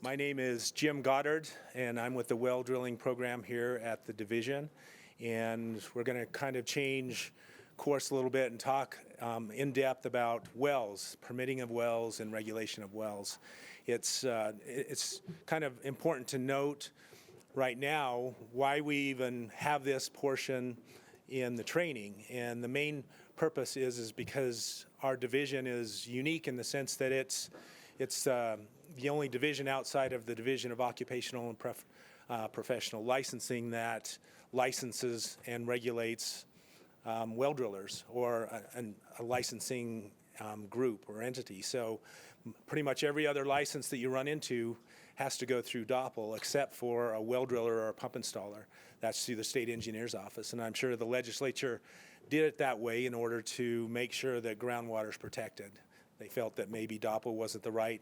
My name is Jim Goddard, and I'm with the well drilling program here at the division. And we're going to kind of change course a little bit and talk in depth about wells, permitting of wells, and regulation of wells. It's kind of important to note right now why we even have this portion in the training. And the main purpose is because our division is unique in the sense that it's the only division outside of the Division of Occupational and Professional Licensing that licenses and regulates well drillers or a licensing group or entity. So pretty much every other license that you run into has to go through DOPL except for a well driller or a pump installer. That's through the state engineer's office. And I'm sure the legislature did it that way in order to make sure that groundwater is protected. They felt that maybe DOPL wasn't the right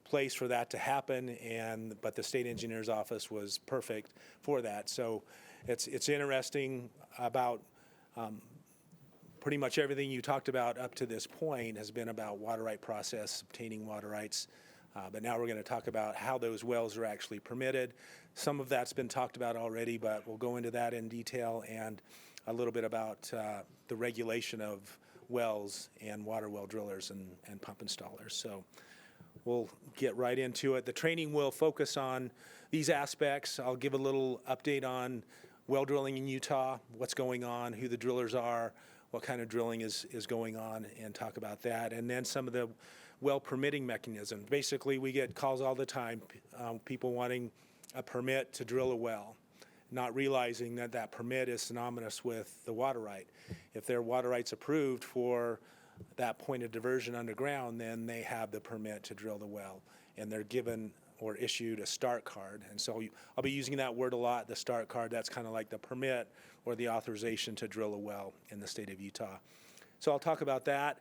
place for that to happen, but the state engineer's office was perfect for that. So it's interesting about pretty much everything you talked about up to this point has been about water right process, obtaining water rights. But now we're going to talk about how those wells are actually permitted. Some of that's been talked about already, but we'll go into that in detail, and a little bit about the regulation of wells and water well drillers and pump installers. So we'll get right into it. The training will focus on these aspects. I'll give a little update on well drilling in Utah, what's going on, who the drillers are, what kind of drilling is going on, and talk about that. And then some of the well permitting mechanisms. Basically, we get calls all the time, people wanting a permit to drill a well, not realizing that that permit is synonymous with the water right. If their water right's approved for that point of diversion underground, then they have the permit to drill the well, and they're given or issued a start card. And so I'll be using that word a lot, the start card. That's kind of like the permit or the authorization to drill a well in the state of Utah. So I'll talk about that,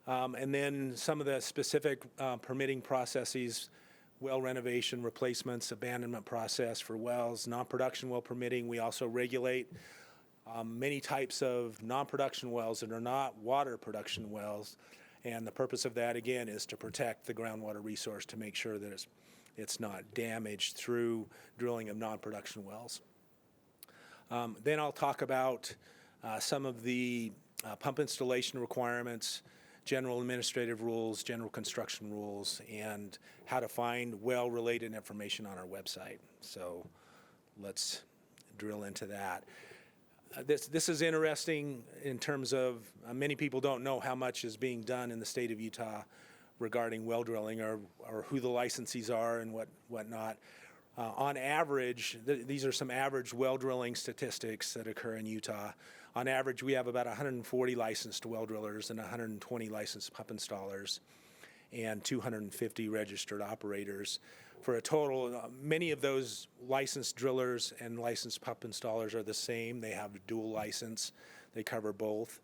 and then some of the specific permitting processes: well renovation, replacements, abandonment process for wells, non-production well permitting. We also regulate many types of non-production wells that are not water production wells, and the purpose of that, again, is to protect the groundwater resource, to make sure that it's not damaged through drilling of non-production wells. Then I'll talk about some of the pump installation requirements, general administrative rules, general construction rules, and how to find well-related information on our website. So let's drill into that. This is interesting in terms of many people don't know how much is being done in the state of Utah regarding well drilling, or who the licensees are and whatnot. On average, these are some average well drilling statistics that occur in Utah. On average, we have about 140 licensed well drillers and 120 licensed pump installers and 250 registered operators, for a total. Many of those licensed drillers and licensed pump installers are the same. They have a dual license. They cover both.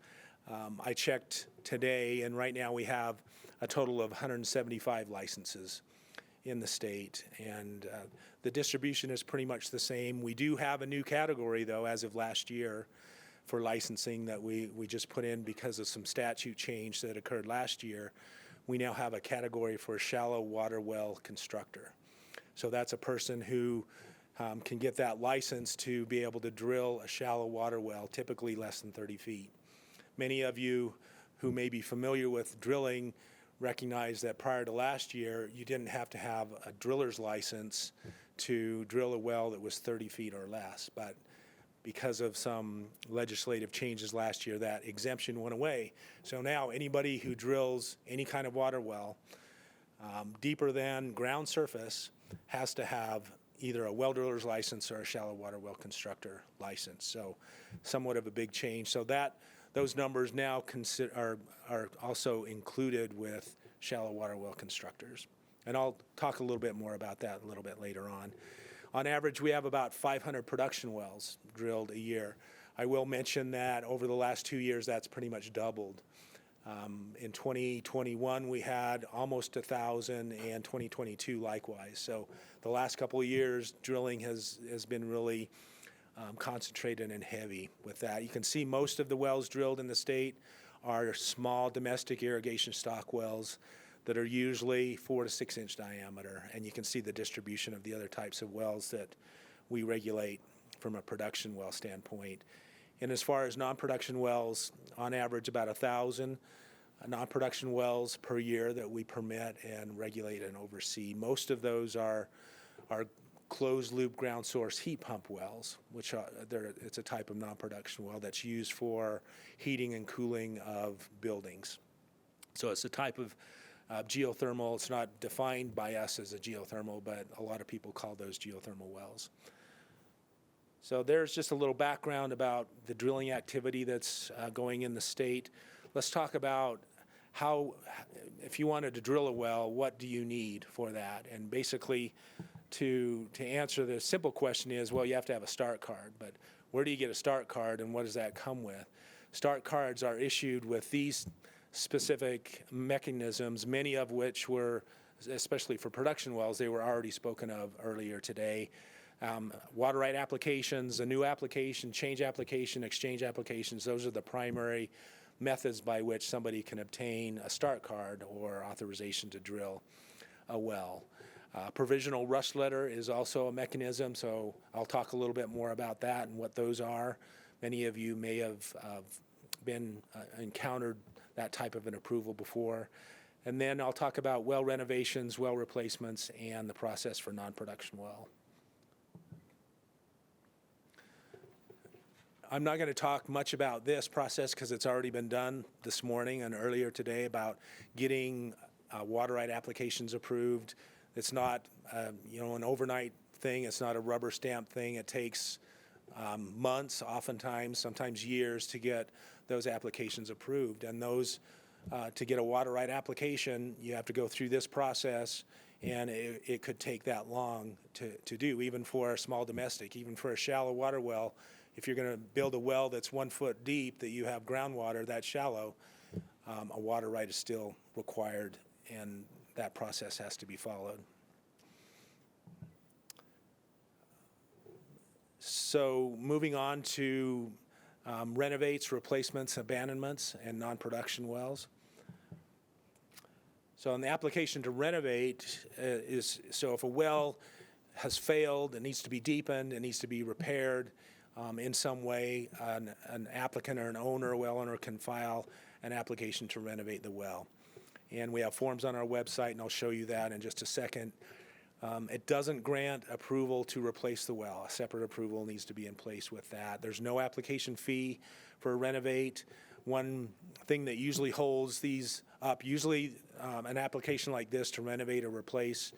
I checked today, and right now we have a total of 175 licenses in the state, and the distribution is pretty much the same. We do have a new category, though, as of last year for licensing that we just put in because of some statute change that occurred last year. We now have a category for shallow water well constructor. So that's a person who can get that license to be able to drill a shallow water well, typically less than 30 feet. Many of you who may be familiar with drilling recognize that prior to last year, you didn't have to have a driller's license to drill a well that was 30 feet or less. But because of some legislative changes last year, that exemption went away. So now anybody who drills any kind of water well deeper than ground surface has to have either a well driller's license or a shallow water well constructor license. So somewhat of a big change. So those numbers now are also included with shallow water well constructors. And I'll talk a little bit more about that a little bit later on. On average, we have about 500 production wells drilled a year. I will mention that over the last 2 years, that's pretty much doubled. In 2021, we had almost 1,000, and 2022 likewise. So the last couple of years, drilling has been really concentrated and heavy with that. You can see most of the wells drilled in the state are small domestic irrigation stock wells. that are usually 4 to 6 inch diameter, and you can see the distribution of the other types of wells that we regulate from a production well standpoint. And as far as non-production wells, on average about 1,000 non-production wells per year that we permit and regulate and oversee. Most of those are closed loop ground source heat pump wells, which it's a type of non-production well that's used for heating and cooling of buildings. So it's a type of geothermal. It's not defined by us as a geothermal, but a lot of people call those geothermal wells. So there's just a little background about the drilling activity that's going in the state. Let's talk about how, if you wanted to drill a well, what do you need for that? And basically, to answer the simple question is, well, you have to have a start card. But where do you get a start card, and what does that come with? Start cards are issued with these specific mechanisms, many of which were, especially for production wells, they were already spoken of earlier today. Water right applications, a new application, change application, exchange applications, those are the primary methods by which somebody can obtain a start card or authorization to drill a well. Provisional rush letter is also a mechanism, so I'll talk a little bit more about that and what those are. Many of you may have encountered that type of an approval before. And then I'll talk about well renovations, well replacements, and the process for non-production well. I'm not going to talk much about this process because it's already been done this morning and earlier today about getting water right applications approved. It's not an overnight thing. It's not a rubber stamp thing. It takes months, oftentimes, sometimes years to get those applications approved. And those, to get a water right application, you have to go through this process, and it could take that long to do, even for a small domestic, even for a shallow water well. If you're going to build a well that's 1 foot deep, that you have groundwater that shallow, a water right is still required, and that process has to be followed. So moving on to renovates, replacements, abandonments, and non-production wells. So in the application to renovate so if a well has failed, it needs to be deepened, it needs to be repaired, in some way, an applicant or an owner, a well owner, can file an application to renovate the well. And we have forms on our website, and I'll show you that in just a second. It doesn't grant approval to replace the well. A separate approval needs to be in place with that. There's no application fee for a renovate. One thing that usually holds these up, an application like this to renovate or replace,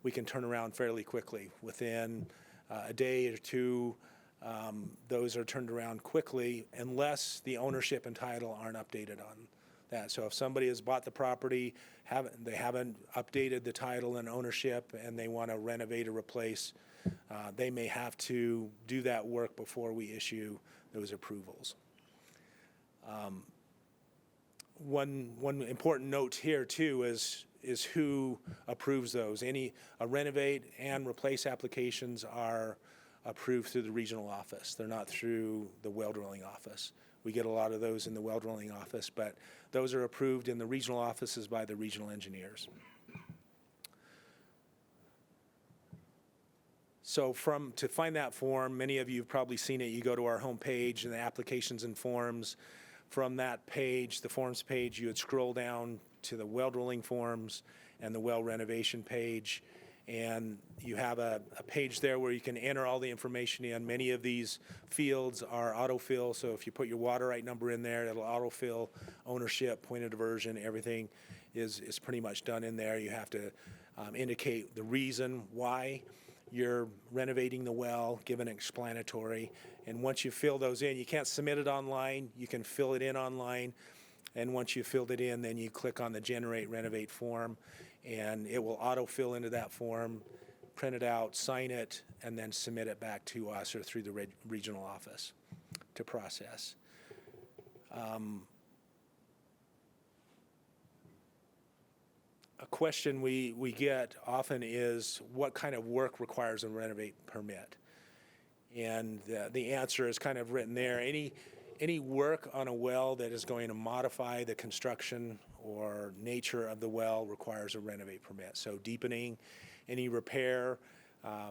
we can turn around fairly quickly. Within a day or two, those are turned around quickly unless the ownership and title aren't updated on that. So if somebody has bought the property, they haven't updated the title and ownership, and they want to renovate or replace, they may have to do that work before we issue those approvals. One important note here too is who approves those. A renovate and replace applications are approved through the regional office. They're not through the well drilling office. We get a lot of those in the well drilling office, but those are approved in the regional offices by the regional engineers. So to find that form, many of you have probably seen it. You go to our homepage and the applications and forms. From that page, the forms page, you would scroll down to the well drilling forms and the well renovation page. And you have a page there where you can enter all the information in. Many of these fields are autofill, so if you put your water right number in there, it'll autofill ownership, point of diversion, everything is pretty much done in there. You have to indicate the reason why you're renovating the well, give an explanatory. And once you fill those in, you can't submit it online, you can fill it in online. And once you've filled it in, then you click on the Generate Renovate form, and it will autofill into that form, print it out, sign it, and then submit it back to us or through the regional office to process. A question we get often is, what kind of work requires a renovate permit? And the answer is kind of written there. any work on a well that is going to modify the construction or nature of the well requires a renovate permit. So deepening, any repair,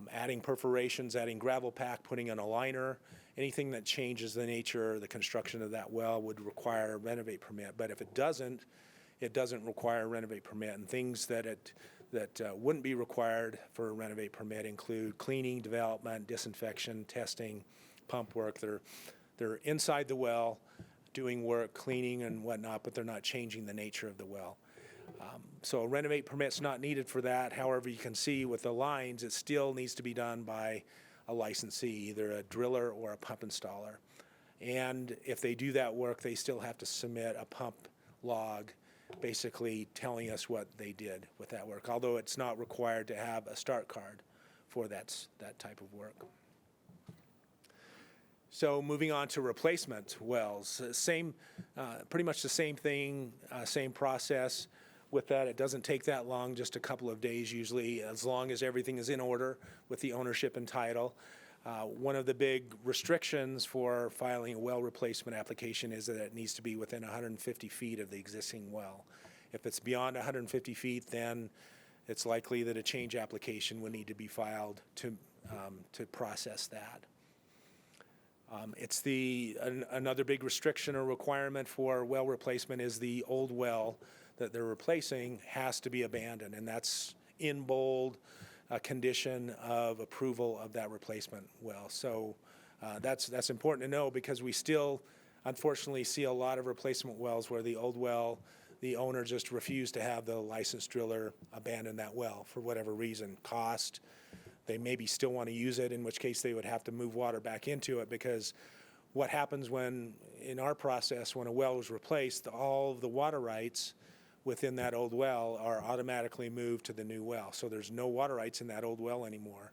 adding perforations, adding gravel pack, putting in a liner, anything that changes the nature or the construction of that well would require a renovate permit. But if it doesn't require a renovate permit. And things that wouldn't be required for a renovate permit include cleaning, development, disinfection, testing, pump work. They're inside the well doing work, cleaning and whatnot, but they're not changing the nature of the well. So a renovate permit's not needed for that. However, you can see with the lines, it still needs to be done by a licensee, either a driller or a pump installer. And if they do that work, they still have to submit a pump log basically telling us what they did with that work, although it's not required to have a start card for that type of work. So moving on to replacement wells, pretty much the same thing, same process. With that, it doesn't take that long, just a couple of days usually, as long as everything is in order with the ownership and title. One of the big restrictions for filing a well replacement application is that it needs to be within 150 feet of the existing well. If it's beyond 150 feet, then it's likely that a change application would need to be filed to process that. Another big restriction or requirement for well replacement is the old well that they're replacing has to be abandoned, and that's in bold, a condition of approval of that replacement well. So that's important to know, because we still unfortunately see a lot of replacement wells where the old well, the owner just refused to have the licensed driller abandon that well for whatever reason. Cost, they maybe still want to use it, in which case they would have to move water back into it, because what happens in our process, when a well is replaced, all of the water rights within that old well are automatically moved to the new well. So there's no water rights in that old well anymore.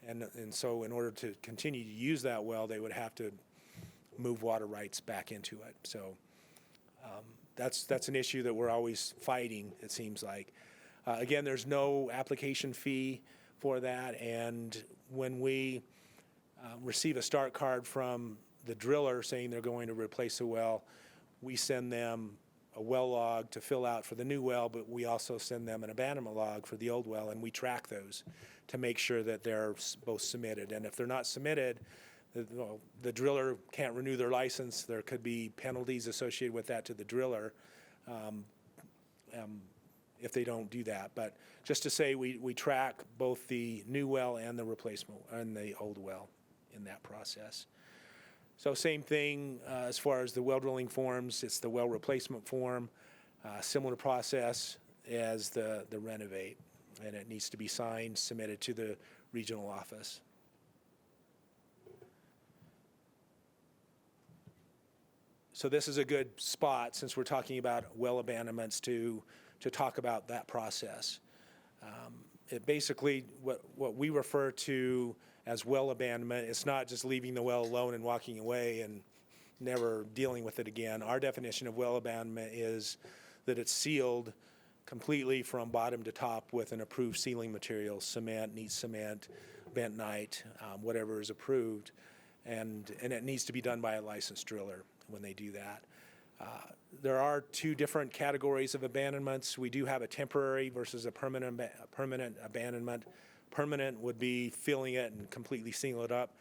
And so in order to continue to use that well, they would have to move water rights back into it. So that's an issue that we're always fighting, it seems like. Again, there's no application fee for that. And when we receive a start card from the driller saying they're going to replace a well, we send them a well log to fill out for the new well, but we also send them an abandonment log for the old well, and we track those to make sure that they're both submitted. And if they're not submitted, the driller can't renew their license. There could be penalties associated with that to the driller if they don't do that. But just to say, we track both the new well and the replacement and the old well in that process. So same thing as far as the well drilling forms. It's the well replacement form, similar process as the renovate, and it needs to be signed, submitted to the regional office. So this is a good spot, since we're talking about well abandonments, to talk about that process. It basically, what we refer to as well abandonment, it's not just leaving the well alone and walking away and never dealing with it again. Our definition of well abandonment is that it's sealed completely from bottom to top with an approved sealing material, cement, neat cement, bentonite, whatever is approved, and it needs to be done by a licensed driller when they do that. There are two different categories of abandonments. We do have a temporary versus a permanent abandonment. Permanent would be filling it and completely sealing it up.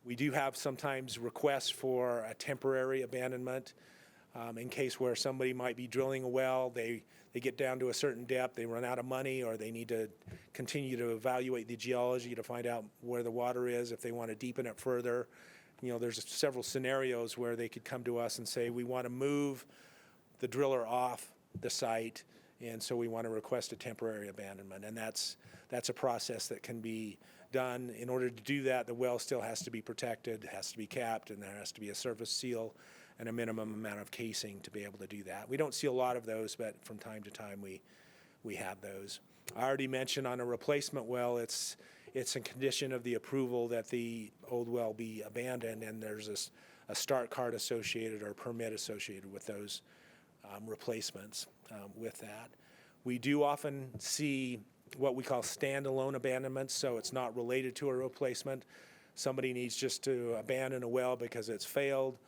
We do have sometimes requests for a temporary abandonment in case where somebody might be drilling a well, they get down to a certain depth, they run out of money, or they need to continue to evaluate the geology to find out where the water is, if they want to deepen it further. You know, there's several scenarios where they could come to us and say, we want to move the driller off the site, and so we want to request a temporary abandonment. And that's a process that can be done. In order to do that, the well still has to be protected, has to be capped, and there has to be a surface seal and a minimum amount of casing to be able to do that. We don't see a lot of those, but from time to time we have those. I already mentioned on a replacement well, it's a condition of the approval that the old well be abandoned, and there's a start card associated or permit associated with those replacements with that. We do often see what we call standalone abandonments, so it's not related to a replacement. Somebody needs just to abandon a well because it's failed.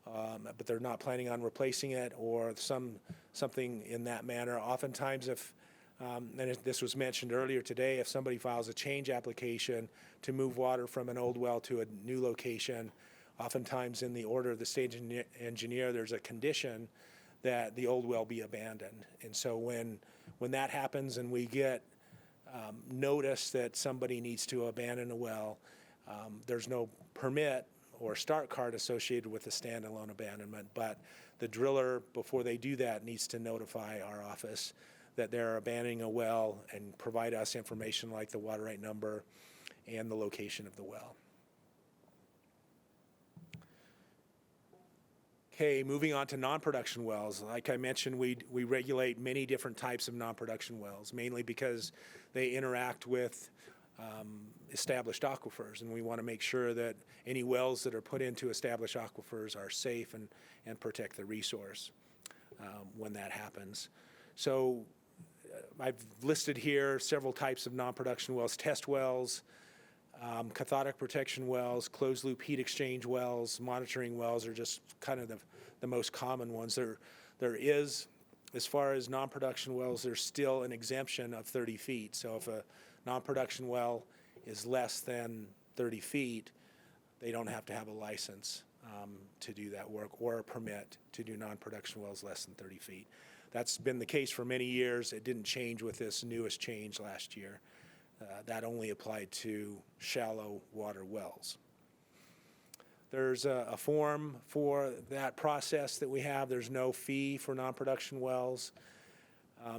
but they're not planning on replacing it or something in that manner. Oftentimes this was mentioned earlier today, if somebody files a change application to move water from an old well to a new location, oftentimes in the order of the state engineer, there's a condition that the old well be abandoned. And so when that happens and we get notice that somebody needs to abandon a well, there's no permit or start card associated with the standalone abandonment, but the driller, before they do that, needs to notify our office that they're abandoning a well and provide us information like the water right number and the location of the well. Okay, moving on to non-production wells. Like I mentioned, we regulate many different types of non-production wells, mainly because they interact with established aquifers, and we want to make sure that any wells that are put into established aquifers are safe and protect the resource when that happens. So I've listed here several types of non-production wells: test wells, cathodic protection wells, closed loop heat exchange wells, monitoring wells are just kind of the most common ones. There is, as far as non-production wells, there's still an exemption of 30 feet. So if a non-production well is less than 30 feet, they don't have to have a license to do that work or a permit to do non-production wells less than 30 feet. That's been the case for many years. It didn't change with this newest change last year. That only applied to shallow water wells. There's a form for that process that we have. There's no fee for non-production wells.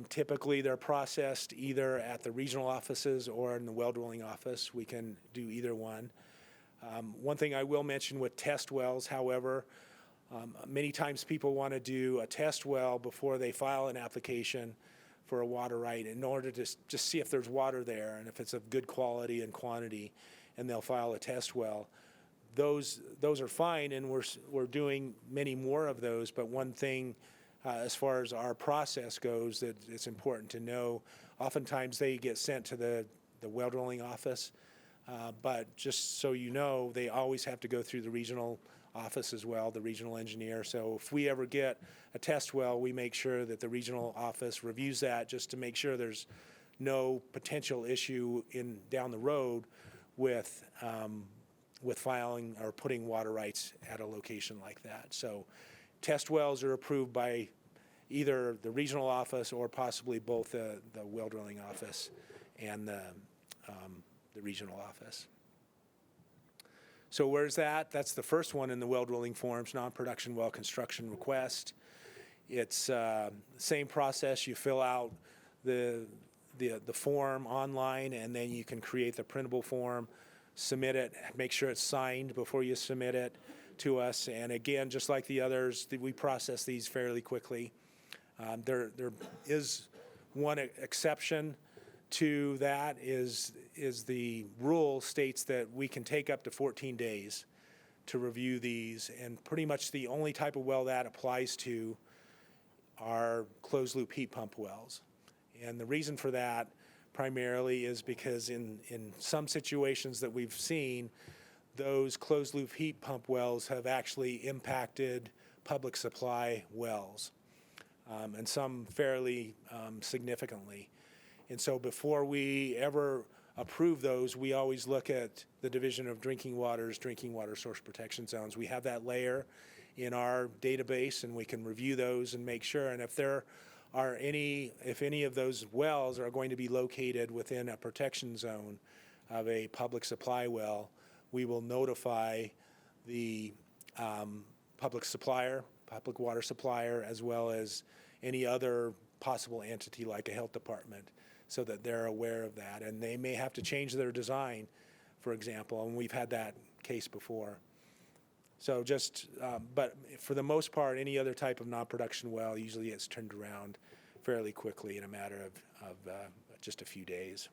Typically, they're processed either at the regional offices or in the well drilling office. We can do either one. One thing I will mention with test wells, however, many times people want to do a test well before they file an application for a water right in order to just see if there's water there and if it's of good quality and quantity, and they'll file a test well. Those are fine, and we're doing many more of those, but one thing as far as our process goes that it's important to know, oftentimes they get sent to the well drilling office, but just so you know, they always have to go through the regional office as well, the regional engineer. So if we ever get a test well, we make sure that the regional office reviews that just to make sure there's no potential issue down the road with filing or putting water rights at a location like that. So test wells are approved by either the regional office or possibly both the well drilling office and the regional office. So where's that? That's the first one in the well drilling forms, non-production well construction request. It's same process. You fill out the form online, and then you can create the printable form, submit it, make sure it's signed before you submit it to us. And again, just like the others, we process these fairly quickly. There is one exception to that is the rule states that we can take up to 14 days to review these, and pretty much the only type of well that applies to are closed loop heat pump wells. And the reason for that primarily is because in some situations that we've seen, those closed loop heat pump wells have actually impacted public supply wells, and some fairly significantly. And so before we ever approve those, we always look at the Division of Drinking Water's Drinking Water Source Protection Zones. We have that layer in our database, and we can review those and make sure. And if any of those wells are going to be located within a protection zone of a public supply well, we will notify the public water supplier, as well as any other possible entity like a health department, so that they're aware of that. And they may have to change their design, for example, and we've had that case before. So but for the most part, any other type of non-production well usually gets turned around fairly quickly in a matter of just a few days.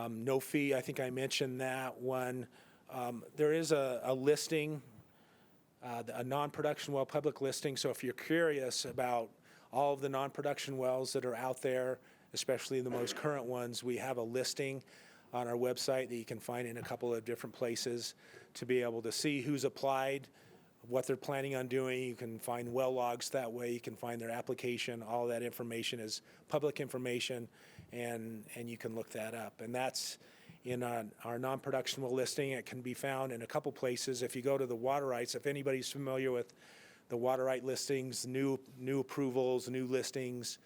No fee, I think I mentioned that one. There is a listing, a non-production well public listing. So if you're curious about all of the non-production wells that are out there, especially the most current ones, we have a listing on our website that you can find in a couple of different places to be able to see who's applied, what they're planning on doing. You can find well logs that way. You can find their application. All that information is public information, and you can look that up. And that's in our non-production well listing. It can be found in a couple places. If you go to the water rights, if anybody's familiar with the water right listings, new approvals, new listings,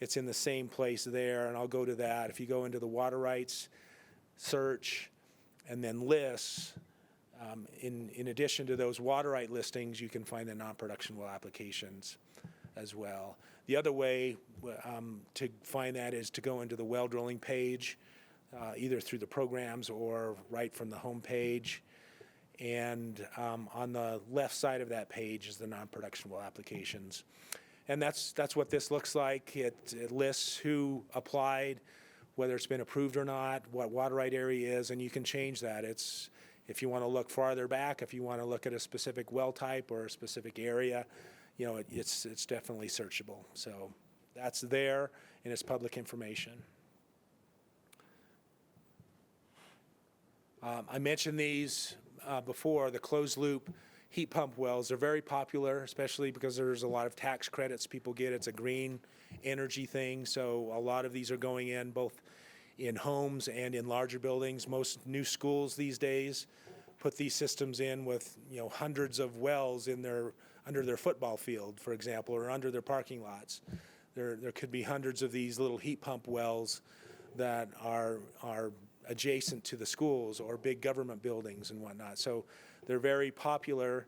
it's in the same place there, and I'll go to that. If you go into the water rights search and then lists, in addition to those water right listings, you can find the non-production well applications as well. The other way to find that is to go into the well drilling page, either through the programs or right from the home page. And on the left side of that page is the non-production well applications. And that's what this looks like. It lists who applied, whether it's been approved or not, what water right area is, and you can change that. It's if you want to look farther back, if you want to look at a specific well type or a specific area, it's definitely searchable. So that's there, and it's public information. I mentioned these before, the closed loop heat pump wells. They're very popular, especially because there's a lot of tax credits people get. It's a green energy thing, so a lot of these are going in both in homes and in larger buildings. Most new schools these days put these systems in with hundreds of wells in under their football field, for example, or under their parking lots. There could be hundreds of these little heat pump wells that are adjacent to the schools or big government buildings and whatnot. So they're very popular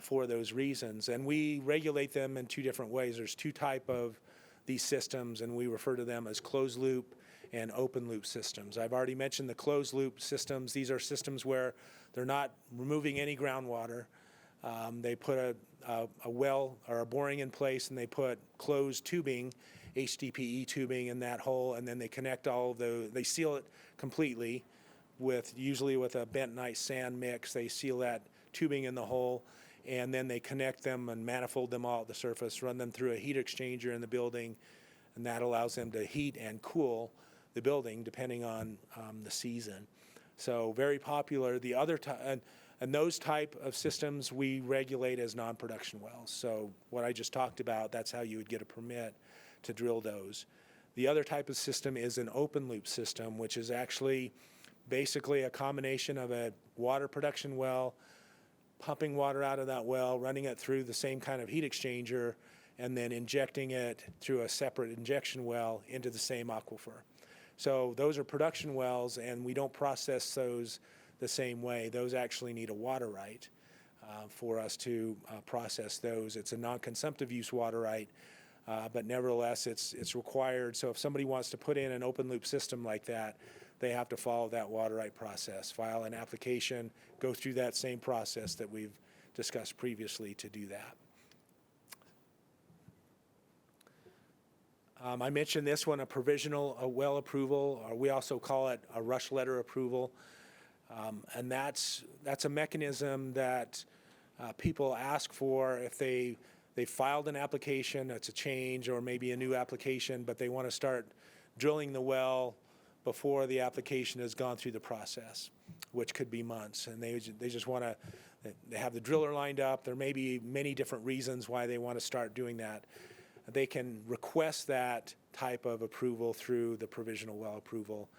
for those reasons. And we regulate them in two different ways. There's two types of these systems, and we refer to them as closed loop and open loop systems. I've already mentioned the closed loop systems. These are systems where they're not removing any groundwater. They put a well or a boring in place, and they put closed tubing, HDPE tubing in that hole, and then they connect they seal it completely usually with a bentonite sand mix. They seal that tubing in the hole, and then they connect them and manifold them all at the surface, run them through a heat exchanger in the building, and that allows them to heat and cool the building depending on the season. So very popular. The other and those type of systems we regulate as non-production wells. So what I just talked about, that's how you would get a permit to drill those. The other type of system is an open loop system, which is actually basically a combination of a water production well, pumping water out of that well, running it through the same kind of heat exchanger, and then injecting it through a separate injection well into the same aquifer. So those are production wells, and we don't process those the same way. Those actually need a water right for us to process those. It's a non-consumptive use water right, but nevertheless it's required. So if somebody wants to put in an open loop system like that, they have to follow that water right process, file an application, go through that same process that we've discussed previously to do that. I mentioned this one, a provisional well approval, or we also call it a rush letter approval. And that's a mechanism that people ask for if they filed an application, it's a change or maybe a new application, but they want to start drilling the well before the application has gone through the process, which could be months. And they just want to, they have the driller lined up. There may be many different reasons why they want to start doing that. They can request that type of approval through the provisional well approval.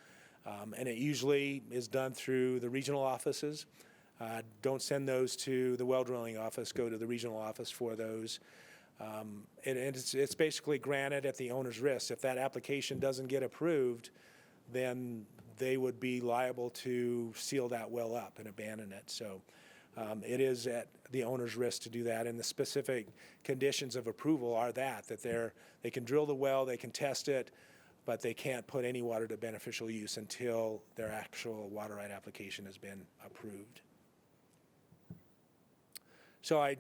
And it usually is done through the regional offices. Don't send those to the well drilling office, go to the regional office for those. And it's basically granted at the owner's risk. If that application doesn't get approved, then they would be liable to seal that well up and abandon it. So it is at the owner's risk to do that, and the specific conditions of approval are that they can drill the well, they can test it, but they can't put any water to beneficial use until their actual water right application has been approved. So I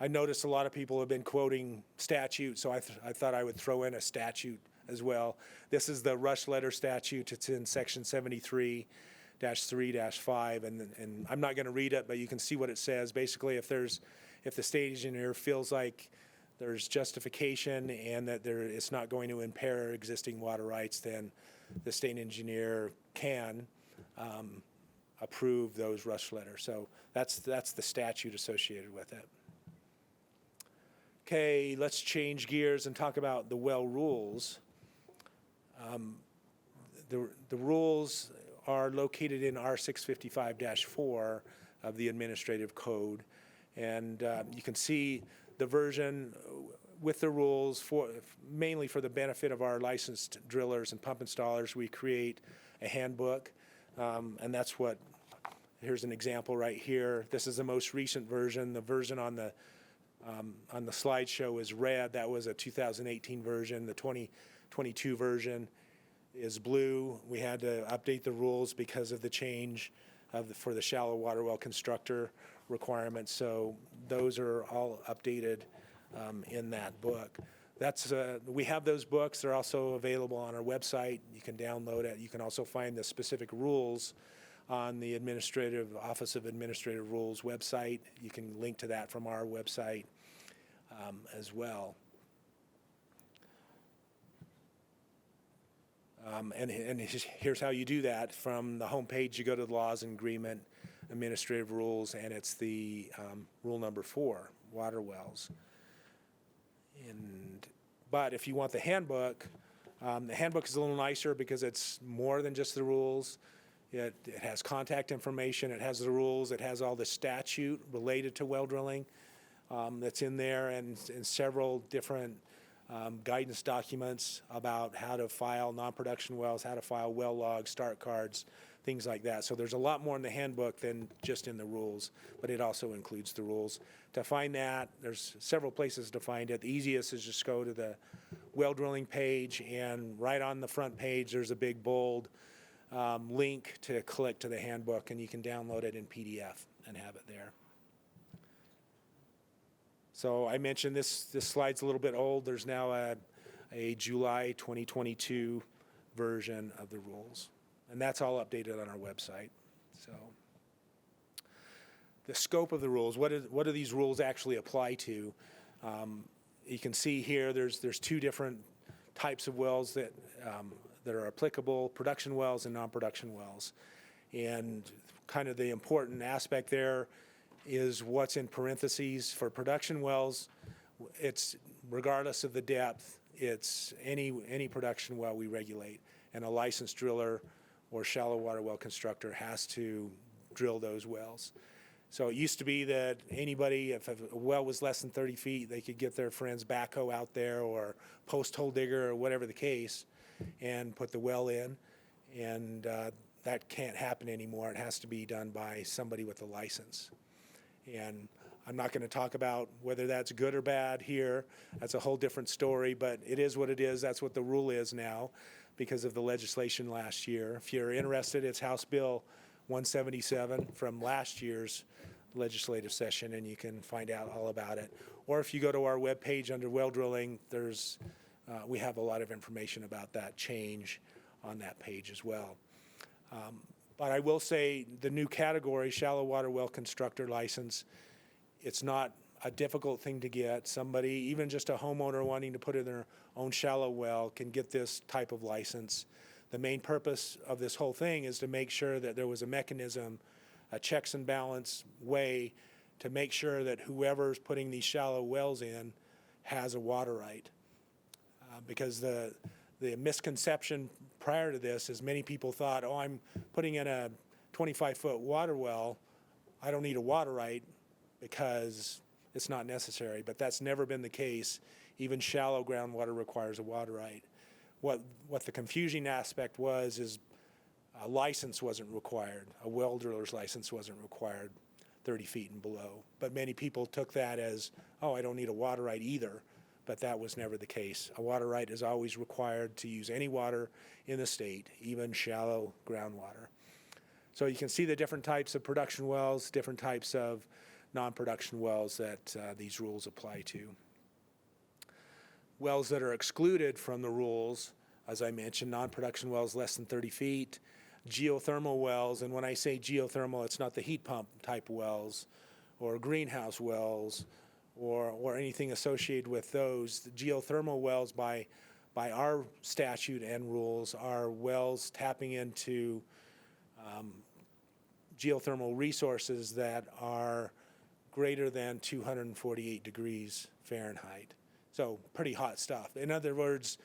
noticed a lot of people have been quoting statute, so I thought I would throw in a statute as well. This is the rush letter statute. It's in section 73-3-5, and I'm not going to read it, but you can see what it says. Basically, if the state engineer feels like there's justification and that it's not going to impair existing water rights, then the state engineer can approve those rush letters. So that's the statute associated with it. Okay, let's change gears and talk about the well rules. The rules are located in R655-4 of the Administrative Code, and you can see the version with the rules mainly for the benefit of our licensed drillers and pump installers. We create a handbook, and that's what. Here's an example right here. This is the most recent version. The version on the slideshow is red. That was a 2018 version. The 2022 version is blue. We had to update the rules because of the change for the shallow water well constructor requirements. So those are all updated in that book. We have those books. They're also available on our website. You can download it. You can also find the specific rules on the Office of Administrative Rules website. You can link to that from our website as well. And here's how you do that. From the home page, you go to the Laws and Agreement, Administrative Rules, and it's the rule number 4, water wells. But if you want the handbook is a little nicer because it's more than just the rules. It has contact information, it has the rules, it has all the statute related to well drilling that's in there, and several different guidance documents about how to file non-production wells, how to file well logs, start cards, things like that. So there's a lot more in the handbook than just in the rules, but it also includes the rules. To find that, there's several places to find it. The easiest is just go to the well drilling page, and right on the front page there's a big bold link to click to the handbook, and you can download it in PDF and have it there. So I mentioned this slide's a little bit old. There's now a July 2022 version of the rules, and that's all updated on our website. So the scope of the rules, what do these rules actually apply to? You can see here there's 2 different types of wells that are applicable: production wells and non-production wells. And kind of the important aspect there is what's in parentheses. For production wells, it's regardless of the depth, it's any production well we regulate, and a licensed driller or shallow water well constructor has to drill those wells. So it used to be that anybody, if a well was less than 30 feet, they could get their friend's backhoe out there or post hole digger or whatever the case and put the well in, and that can't happen anymore. It has to be done by somebody with a license. And I'm not going to talk about whether that's good or bad here. That's a whole different story, but it is what it is. That's what the rule is now because of the legislation last year. If you're interested, it's House Bill 177 from last year's legislative session, and you can find out all about it. Or if you go to our webpage under well drilling, we have a lot of information about that change on that page as well. But I will say the new category, shallow water well constructor license, it's not a difficult thing to get. Somebody, even just a homeowner wanting to put in their own shallow well, can get this type of license. The main purpose of this whole thing is to make sure that there was a mechanism, a checks and balance way to make sure that whoever's putting these shallow wells in has a water right. Because the misconception prior to this is many people thought, oh, I'm putting in a 25-foot water well, I don't need a water right because it's not necessary. But that's never been the case. Even shallow groundwater requires a water right. What the confusing aspect was is a license wasn't required. A well driller's license wasn't required 30 feet and below. But many people took that as, oh, I don't need a water right either. But that was never the case. A water right is always required to use any water in the state, even shallow groundwater. So you can see the different types of production wells, different types of non-production wells that these rules apply to. Wells that are excluded from the rules, as I mentioned, non-production wells less than 30 feet, geothermal wells, and when I say geothermal, it's not the heat pump type wells, or greenhouse wells, or anything associated with those. The geothermal wells, by our statute and rules, are wells tapping into geothermal resources that are greater than 248 degrees Fahrenheit. So pretty hot stuff. In other words,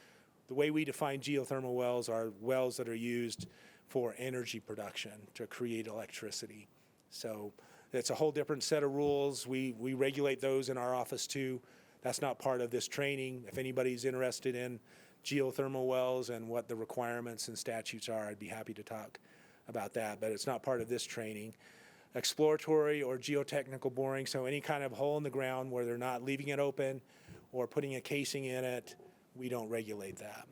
the way we define geothermal wells are wells that are used for energy production to create electricity. So it's a whole different set of rules. We regulate those in our office too. That's not part of this training. If anybody's interested in geothermal wells and what the requirements and statutes are, I'd be happy to talk about that, but it's not part of this training. Exploratory or geotechnical boring, so any kind of hole in the ground where they're not leaving it open or putting a casing in it, we don't regulate that.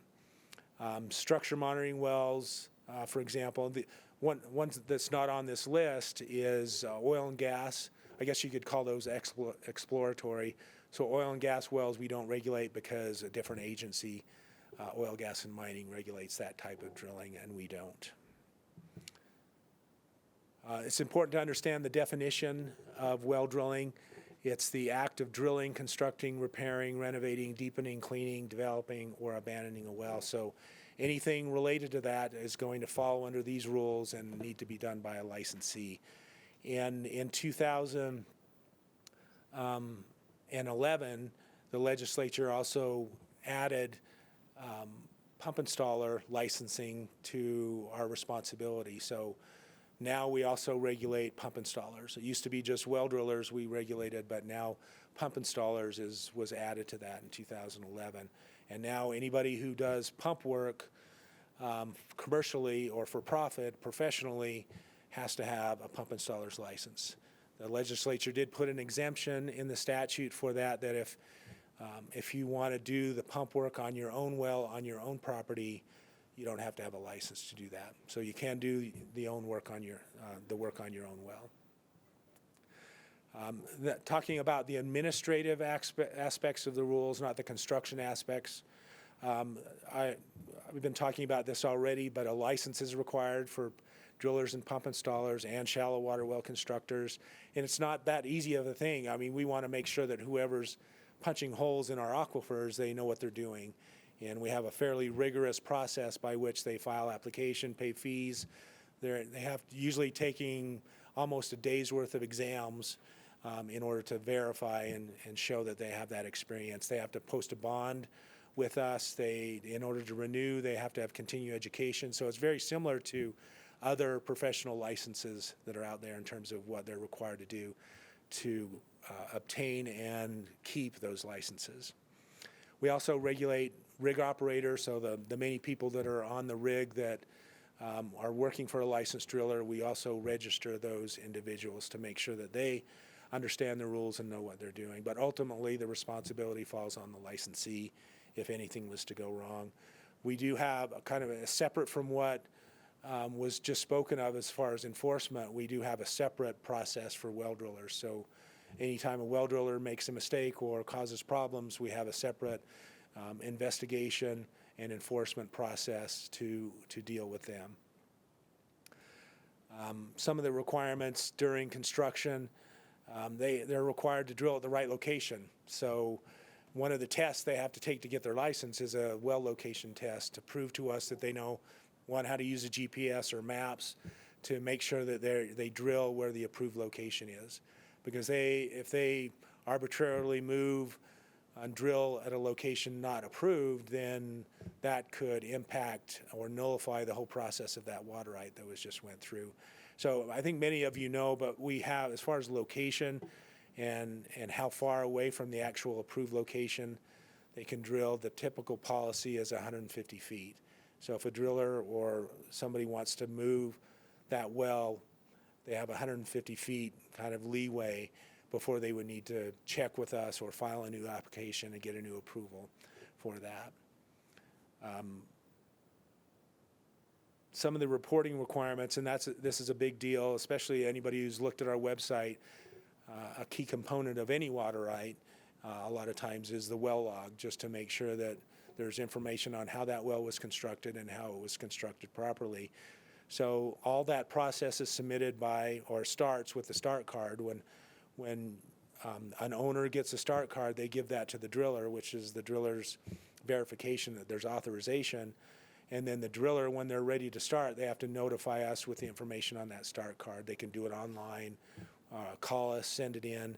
Structure monitoring wells, for example, the one that's not on this list is oil and gas. I guess you could call those exploratory. So oil and gas wells we don't regulate because a different agency, oil, gas, and mining, regulates that type of drilling, and we don't. It's important to understand the definition of well drilling. It's the act of drilling, constructing, repairing, renovating, deepening, cleaning, developing, or abandoning a well. So anything related to that is going to fall under these rules and need to be done by a licensee. And in 2011, the legislature also added pump installer licensing to our responsibility. So now we also regulate pump installers. It used to be just well drillers we regulated, but now pump installers was added to that in 2011. And now anybody who does pump work commercially or for profit, professionally, has to have a pump installer's license. The legislature did put an exemption in the statute for that, that if you want to do the pump work on your own well, on your own property, you don't have to have a license to do that. So you can do the work on your own well. Talking about the administrative aspects of the rules, not the construction aspects. We've been talking about this already, but a license is required for drillers and pump installers and shallow water well constructors. And it's not that easy of a thing. I mean, we want to make sure that whoever's punching holes in our aquifers, they know what they're doing. And we have a fairly rigorous process by which they file application, pay fees. They have usually taking almost a day's worth of exams in order to verify and show that they have that experience. They have to post a bond with us. In order to renew, they have to have continuing education. So it's very similar to other professional licenses that are out there in terms of what they're required to do to obtain and keep those licenses. We also regulate rig operators, so the many people that are on the rig that are working for a licensed driller, we also register those individuals to make sure that they understand the rules and know what they're doing. But ultimately, the responsibility falls on the licensee if anything was to go wrong. We do have a kind of a separate from what was just spoken of as far as enforcement, we do have a separate process for well drillers. So anytime a well driller makes a mistake or causes problems, we have a separate investigation and enforcement process to deal with them. Some of the requirements during construction, they're required to drill at the right location. So one of the tests they have to take to get their license is a well location test to prove to us that they know, one, how to use a GPS or maps to make sure that they drill where the approved location is. Because if they arbitrarily move and drill at a location not approved, then that could impact or nullify the whole process of that water right that was just went through. So I think many of you know, but we have, as far as location and how far away from the actual approved location they can drill, the typical policy is 150 feet. So if a driller or somebody wants to move that well, they have 150 feet kind of leeway before they would need to check with us or file a new application and get a new approval for that. Some of the reporting requirements, and this is a big deal, especially anybody who's looked at our website. A key component of any water right, a lot of times, is the well log, just to make sure that there's information on how that well was constructed and how it was constructed properly. So all that process is submitted by, or starts with the start card when an owner gets a start card, they give that to the driller, which is the driller's verification that there's authorization. And then the driller, when they're ready to start, they have to notify us with the information on that start card. They can do it online, call us, send it in,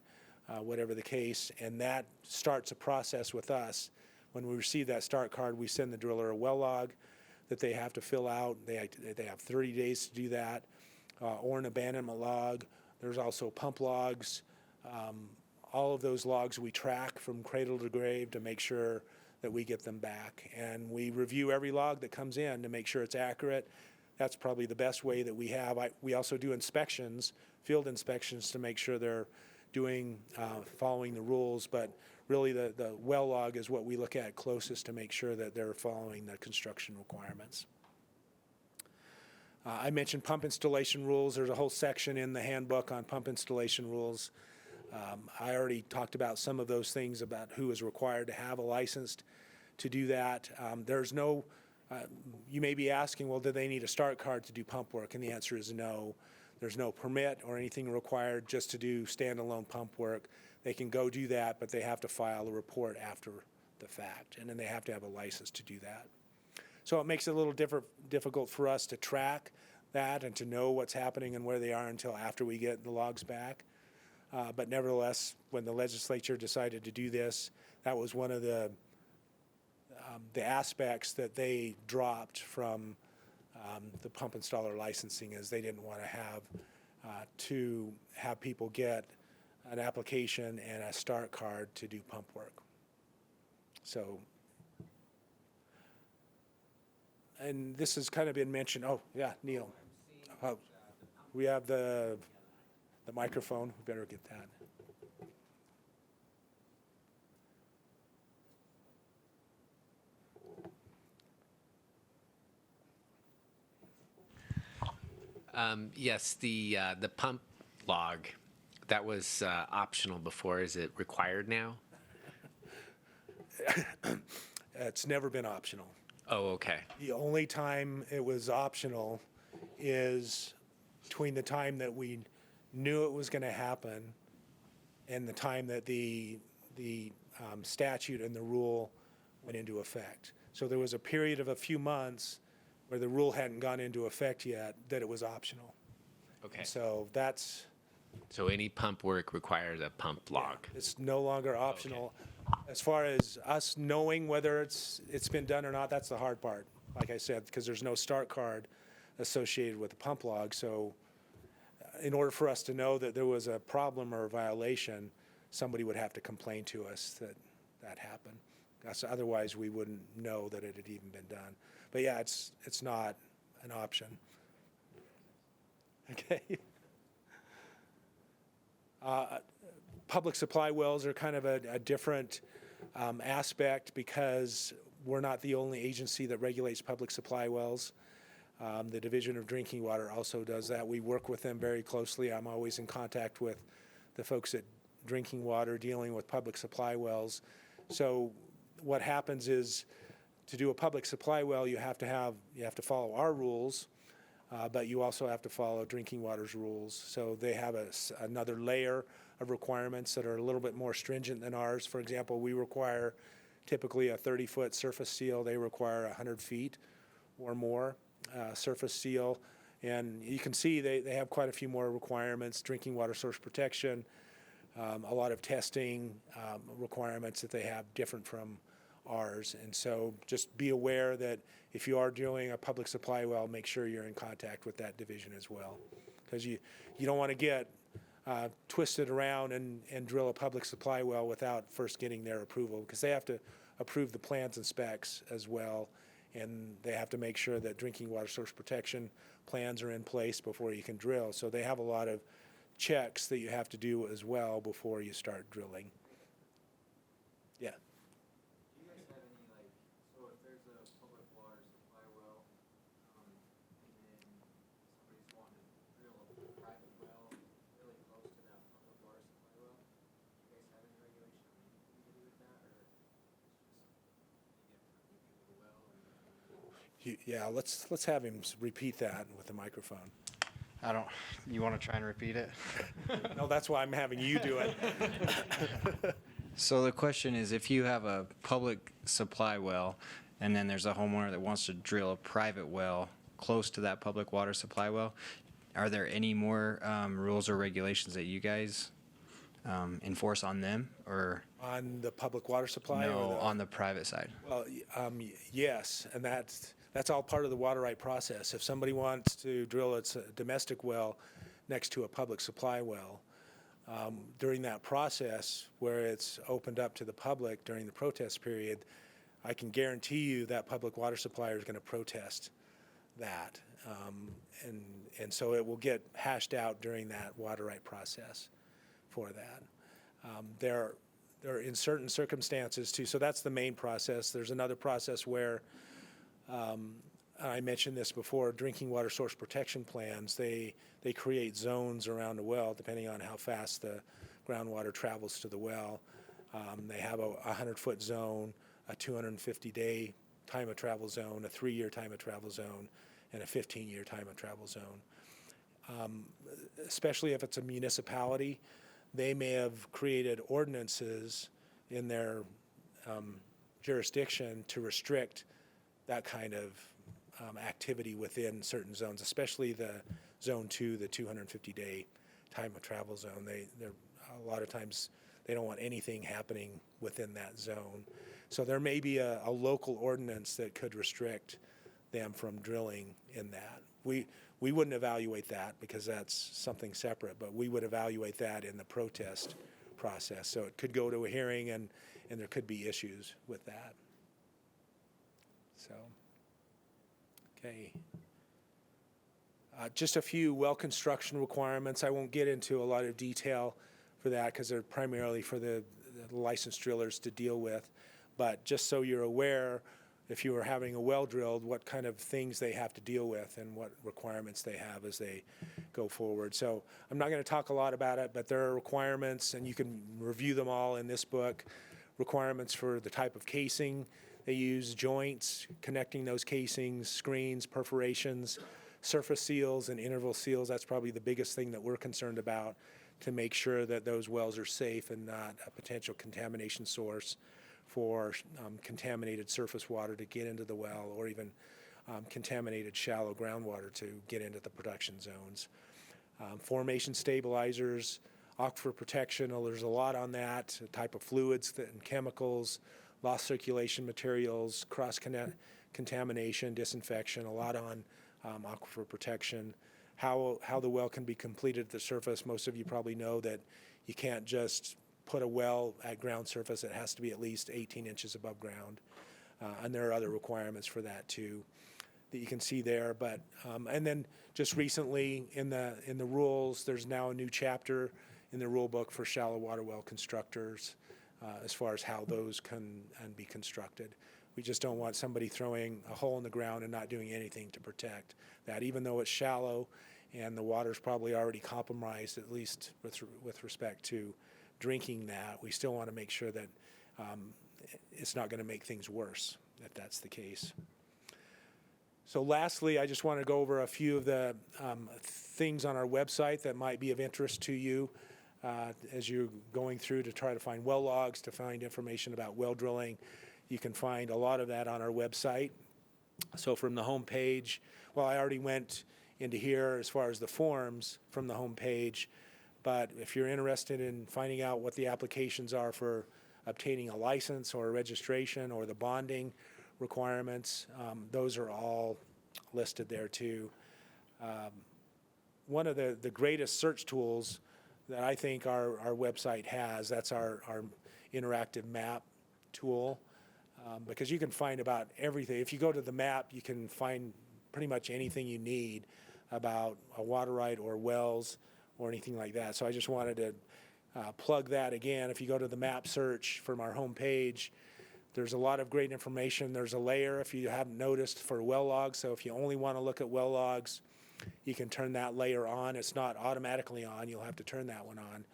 whatever the case. And that starts a process with us. When we receive that start card, we send the driller a well log that they have to fill out. They have 30 days to do that, or an abandonment log. There's also pump logs. All of those logs we track from cradle to grave to make sure that we get them back. And we review every log that comes in to make sure it's accurate. That's probably the best way that we have. We also do inspections, field inspections, to make sure they're doing, following the rules. But really the well log is what we look at closest to make sure that they're following the construction requirements. I mentioned pump installation rules. There's a whole section in the handbook on pump installation rules. I already talked about some of those things about who is required to have a license to do that. There's no, you may be asking, well, do they need a start card to do pump work? And the answer is no. There's no permit or anything required just to do standalone pump work. They can go do that, but they have to file a report after the fact, and then they have to have a license to do that. So it makes it a little difficult for us to track that and to know what's happening and where they are until after we get the logs back. But nevertheless, when the legislature decided to do this, that was one of the aspects that they dropped from the pump installer licensing, is they didn't want to have people get an application and a start card to do pump work. So, and this has kind of been mentioned. Oh, yeah, Neil. Oh, we have the microphone. We better get that. Yes, the pump log, that was optional before. Is it required now? It's never been optional. Oh, okay. The only time it was optional is between the time that we knew it was going to happen and the time that the statute and the rule went into effect. So there was a period of a few months where the rule hadn't gone into effect yet that it was optional. Okay. And so that's... So any pump work requires a pump log? Yeah, it's no longer optional. Okay. As far as us knowing whether it's been done or not, that's the hard part, like I said, because there's no start card associated with the pump log. So in order for us to know that there was a problem or a violation, somebody would have to complain to us that that happened. Otherwise, we wouldn't know that it had even been done. But yeah, it's not an option. Okay. Public supply wells are kind of a different aspect because we're not the only agency that regulates public supply wells. The Division of Drinking Water also does that. We work with them very closely. I'm always in contact with the folks at Drinking Water dealing with public supply wells. So what happens is, to do a public supply well, you have to follow our rules, but you also have to follow Drinking Water's rules. So they have another layer of requirements that are a little bit more stringent than ours. For example, we require typically a 30-foot surface seal. They require 100 feet or more surface seal. And you can see they have quite a few more requirements: drinking water source protection, a lot of testing requirements that they have different from ours. And so just be aware that if you are doing a public supply well, make sure you're in contact with that division as well, because you don't want to get twisted around and drill a public supply well without first getting their approval, because they have to approve the plans and specs as well, and they have to make sure that drinking water source protection plans are in place before you can drill. So they have a lot of checks that you have to do as well before you start drilling. Yeah. Do you guys have any, so if there's a public water supply well, and then somebody's wanting to drill a private well really close to that public water supply well, do you guys have any regulation on anything to do with that, or it's just you get permission to the well? Yeah, let's have him repeat that with the microphone. I don't, you want to try and repeat it? No, that's why I'm having you do it. So the question is, if you have a public supply well, and then there's a homeowner that wants to drill a private well close to that public water supply well, are there any more rules or regulations that you guys enforce on them, or On the public water supply? no, or on the private side? Well, yes, and that's all part of the water right process. If somebody wants to drill its domestic well next to a public supply well, during that process where it's opened up to the public during the protest period, I can guarantee you that public water supplier is going to protest that. And so it will get hashed out during that water right process for that. There are in certain circumstances too, so that's the main process. There's another process where, I mentioned this before, drinking water source protection plans, they create zones around a well depending on how fast the groundwater travels to the well. They have a 100-foot zone, a 250-day time of travel zone, a 3-year time of travel zone, and a 15-year time of travel zone. Especially if it's a municipality, they may have created ordinances in their jurisdiction to restrict that kind of activity within certain zones, especially the zone 2, the 250-day time of travel zone. They're a lot of times they don't want anything happening within that zone. So there may be a local ordinance that could restrict them from drilling in that. We wouldn't evaluate that because that's something separate, but we would evaluate that in the protest process. So it could go to a hearing and there could be issues with that. So, okay. Just a few well construction requirements. I won't get into a lot of detail for that because they're primarily for the licensed drillers to deal with. But just so you're aware, if you were having a well drilled, what kind of things they have to deal with and what requirements they have as they go forward. So I'm not going to talk a lot about it, but there are requirements, and you can review them all in this book. Requirements for the type of casing they use, joints, connecting those casings, screens, perforations, surface seals, and interval seals. That's probably the biggest thing that we're concerned about, to make sure that those wells are safe and not a potential contamination source for contaminated surface water to get into the well, or even contaminated shallow groundwater to get into the production zones. Formation stabilizers, aquifer protection, there's a lot on that, type of fluids and chemicals, lost circulation materials, cross-contamination, disinfection, a lot on aquifer protection. How the well can be completed at the surface. Most of you probably know that you can't just put a well at ground surface. It has to be at least 18 inches above ground. And there are other requirements for that too that you can see there. But and then just recently in the rules, there's now a new chapter in the rule book for shallow water well constructors as far as how those can be constructed. We just don't want somebody throwing a hole in the ground and not doing anything to protect that, even though it's shallow and the water's probably already compromised, at least with respect to drinking that. We still want to make sure that it's not going to make things worse if that's the case. So lastly, I just want to go over a few of the things on our website that might be of interest to you as you're going through to try to find well logs, to find information about well drilling. You can find a lot of that on our website. So from the home page, well, I already went into here as far as the forms from the home page, but if you're interested in finding out what the applications are for obtaining a license or a registration or the bonding requirements, those are all listed there too. One of the greatest search tools that I think our website has, that's our interactive map tool, because you can find about everything. If you go to the map, you can find pretty much anything you need about a water right or wells or anything like that. So I just wanted to plug that again. If you go to the map search from our home page, there's a lot of great information. There's a layer, if you haven't noticed, for well logs. So if you only want to look at well logs, you can turn that layer on. It's not automatically on. You'll have to turn that one on.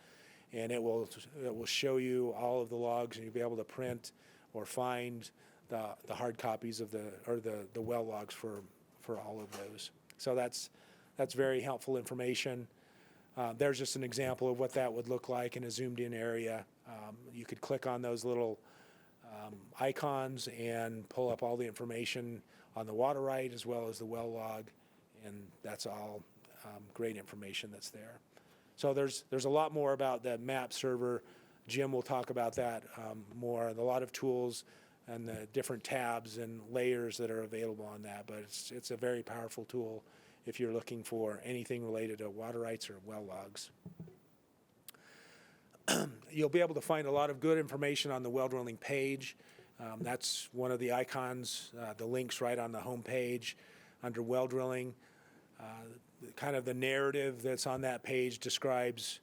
And it will show you all of the logs, and you'll be able to print or find the hard copies of the well logs for all of those. So that's That's very helpful information. There's just an example of what that would look like in a zoomed-in area. You could click on those little icons and pull up all the information on the water right as well as the well log, and that's all great information that's there. So there's a lot more about the map server. Jim will talk about that more, a lot of tools and the different tabs and layers that are available on that, but it's a very powerful tool if you're looking for anything related to water rights or well logs. You'll be able to find a lot of good information on the well drilling page. That's one of the icons, the links right on the home page under well drilling. Kind of the narrative that's on that page describes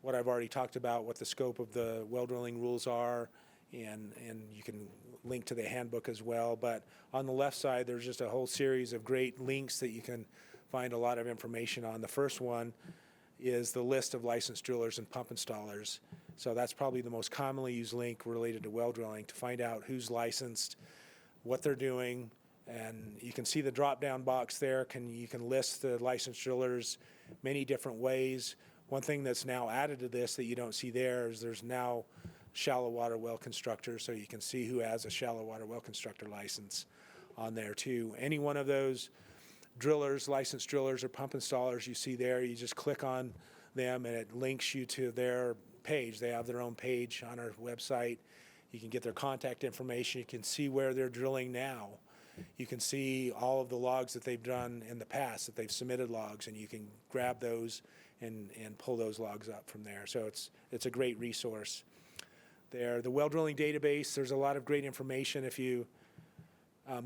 what I've already talked about, what the scope of the well drilling rules are, and you can link to the handbook as well. But on the left side, there's just a whole series of great links that you can find a lot of information on. The first one is the list of licensed drillers and pump installers. So that's probably the most commonly used link related to well drilling, to find out who's licensed, what they're doing, and you can see the drop-down box there. You can list the licensed drillers many different ways. One thing that's now added to this that you don't see there is there's now shallow water well constructors, so you can see who has a shallow water well constructor license on there too. Any one of those drillers, licensed drillers or pump installers you see there, you just click on them and it links you to their page. They have their own page on our website. You can get their contact information. You can see where they're drilling now. You can see all of the logs that they've done in the past, that they've submitted logs, and you can grab those and pull those logs up from there. So it's a great resource there. The well drilling database, there's a lot of great information. If you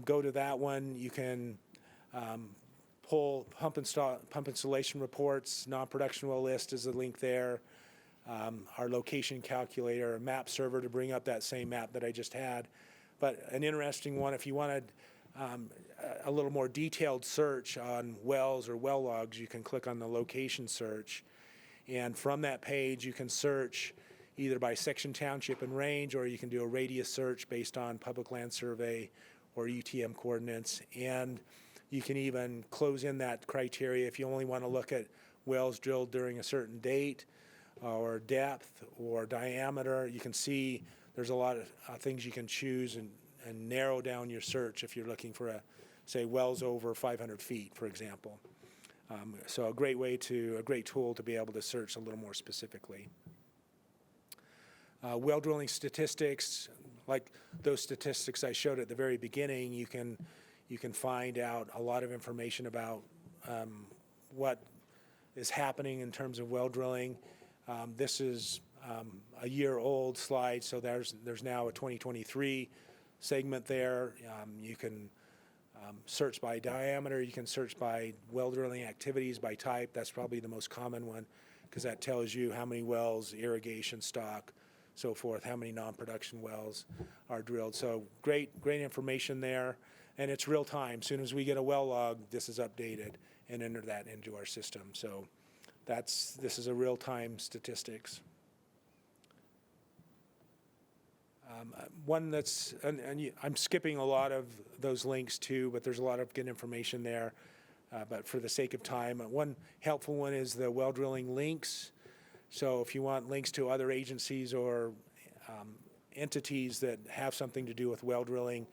go to that one, you can pull pump installation reports. Non-production well list is a link there. Our location calculator, a map server to bring up that same map that I just had. But an interesting one, if you wanted a little more detailed search on wells or well logs, you can click on the location search. And from that page, you can search either by section, township, and range, or you can do a radius search based on public land survey or UTM coordinates. And you can even close in that criteria if you only want to look at wells drilled during a certain date or depth or diameter. You can see there's a lot of things you can choose and narrow down your search if you're looking for, say, wells over 500 feet, for example. So a great tool to be able to search a little more specifically. Well drilling statistics, like those statistics I showed at the very beginning, you can find out a lot of information about what is happening in terms of well drilling. This is a year-old slide, so there's now a 2023 segment there. You can search by diameter. You can search by well drilling activities by type. That's probably the most common one because that tells you how many wells, irrigation, stock, so forth, how many non-production wells are drilled. So great information there, and it's real time. As soon as we get a well log, this is updated and enter that into our system. So this is a real-time statistics. One that's, and I'm skipping a lot of those links too, but there's a lot of good information there. But for the sake of time, one helpful one is the well drilling links. So if you want links to other agencies or entities that have something to do with well drilling,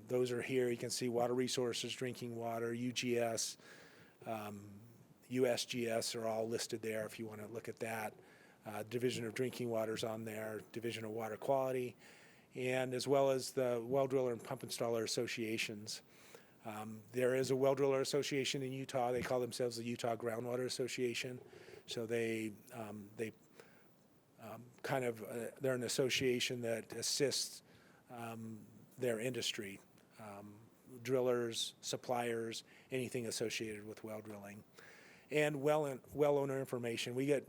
those are here. You can see Water Resources, Drinking Water, UGS, USGS are all listed there if you want to look at that. Division of Drinking Water's on there, Division of Water Quality, and as well as the Well Driller and Pump Installer Associations. There is a Well Driller Association in Utah. They call themselves the Utah Groundwater Association. So they're an association that assists their industry, drillers, suppliers, anything associated with well drilling. And well owner information. We get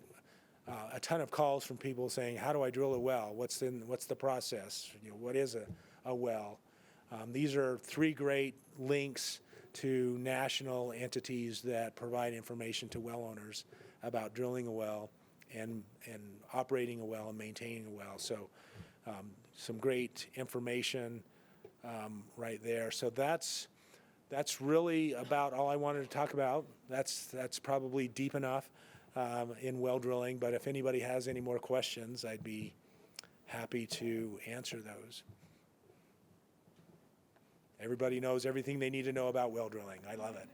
a ton of calls from people saying, how do I drill a well? What's the process? What is a well? These are 3 great links to national entities that provide information to well owners about drilling a well and operating a well and maintaining a well. So some great information right there. So that's that's really about all I wanted to talk about. That's probably deep enough in well drilling, but if anybody has any more questions, I'd be happy to answer those. Everybody knows everything they need to know about well drilling. I love it.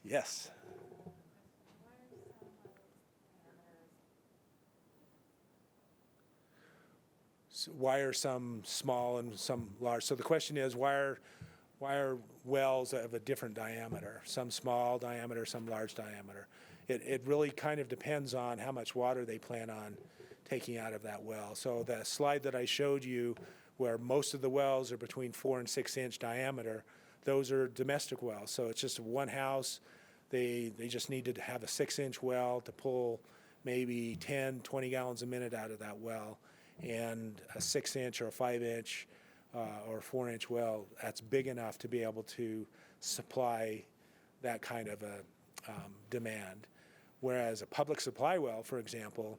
Yes. So why are some small and some large? So the question is, why are wells of a different diameter? Some small diameter, some large diameter. It really kind of depends on how much water they plan on taking out of that well. So the slide that I showed you, where most of the wells are between 4 and 6 inch diameter, those are domestic wells. So it's just one house. They just need to have a 6 inch well to pull maybe 10, 20 gallons a minute out of that well. And a 6 inch or a 5 inch or 4 inch well, that's big enough to be able to supply that kind of a demand. Whereas a public supply well, for example,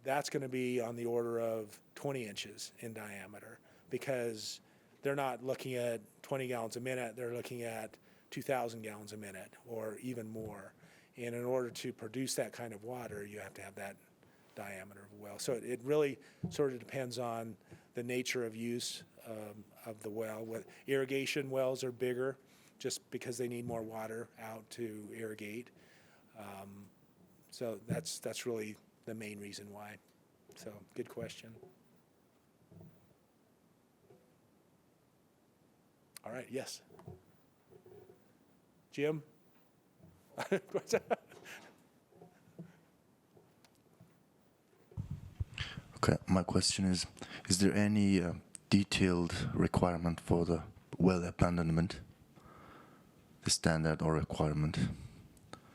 that's going to be on the order of 20 inches in diameter, because they're not looking at 20 gallons a minute, they're looking at 2,000 gallons a minute or even more. And in order to produce that kind of water, you have to have that diameter of a well. So it really sort of depends on the nature of use of the well. With irrigation wells are bigger just because they need more water out to irrigate. So that's really the main reason why. So good question. All right, yes. Jim? Okay, my question is there any detailed requirement for the well abandonment? The standard or requirement?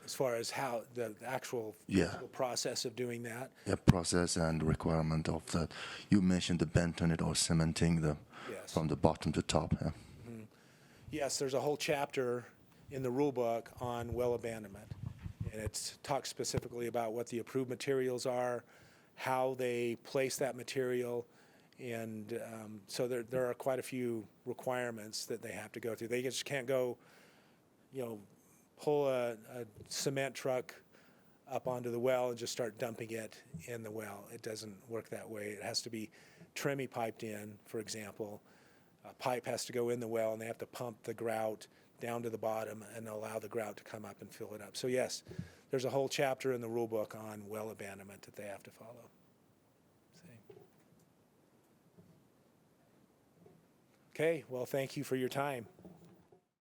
As far as how the actual Yeah. physical process of doing that? Yeah, process and requirement of that. You mentioned the bentonite or cementing the Yes. from the bottom to top. Yeah. Yes, there's a whole chapter in the rule book on well abandonment. And it talks specifically about what the approved materials are, how they place that material. And so there are quite a few requirements that they have to go through. They just can't go, pull a cement truck up onto the well and just start dumping it in the well. It doesn't work that way. It has to be tremie piped in, for example. A pipe has to go in the well, and they have to pump the grout down to the bottom and allow the grout to come up and fill it up. So yes, there's a whole chapter in the rule book on well abandonment that they have to follow. See. Okay, well, thank you for your time.